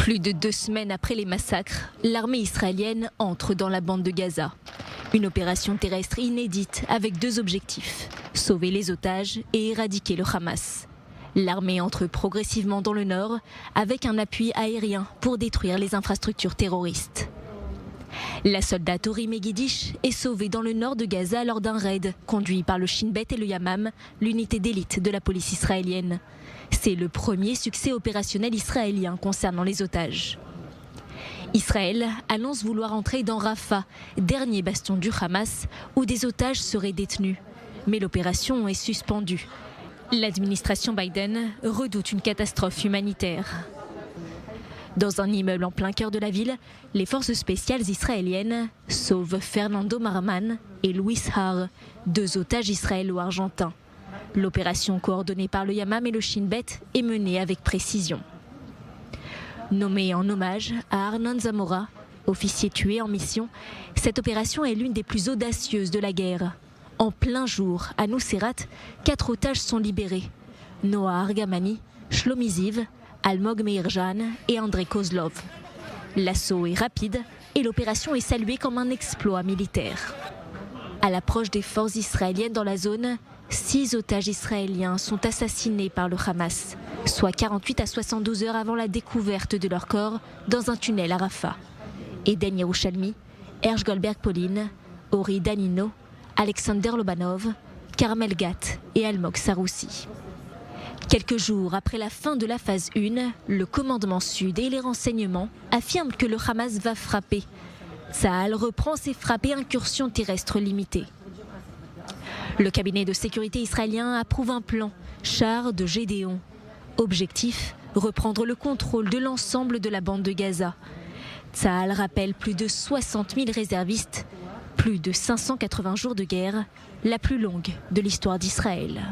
Plus de 2 semaines après les massacres, l'armée israélienne entre dans la bande de Gaza. Une opération terrestre inédite avec 2 objectifs, sauver les otages et éradiquer le Hamas. L'armée entre progressivement dans le nord avec un appui aérien pour détruire les infrastructures terroristes. La soldate Ori Megidish est sauvée dans le nord de Gaza lors d'un raid conduit par le Shin Bet et le Yamam, l'unité d'élite de la police israélienne. C'est le premier succès opérationnel israélien concernant les otages. Israël annonce vouloir entrer dans Rafah, dernier bastion du Hamas, où des otages seraient détenus. Mais l'opération est suspendue. L'administration Biden redoute une catastrophe humanitaire. Dans un immeuble en plein cœur de la ville, les forces spéciales israéliennes sauvent Fernando Marman et Luis Har, 2 otages israélo-argentins. L'opération coordonnée par le Yamam et le Shin Bet est menée avec précision. Nommée en hommage à Arnon Zamora, officier tué en mission, cette opération est l'une des plus audacieuses de la guerre. En plein jour, à Nuseirat, 4 otages sont libérés. Noah Argamani, Shlomi Ziv, Almog Meirjan et Andrei Kozlov. L'assaut est rapide et l'opération est saluée comme un exploit militaire. À l'approche des forces israéliennes dans la zone, 6 otages israéliens sont assassinés par le Hamas, soit 48 à 72 heures avant la découverte de leur corps dans un tunnel à Rafah. Eden Yerushalmi, Hersh Goldberg-Pauline, Ori Danino, Alexander Lobanov, Carmel Gat et Almog Saroussi. Quelques jours après la fin de la phase 1, le commandement sud et les renseignements affirment que le Hamas va frapper. Tsahal reprend ses frappes et incursions terrestres limitées. Le cabinet de sécurité israélien approuve un plan, char de Gédéon. Objectif, reprendre le contrôle de l'ensemble de la bande de Gaza. Tsahal rappelle plus de 60 000 réservistes, plus de 580 jours de guerre, la plus longue de l'histoire d'Israël.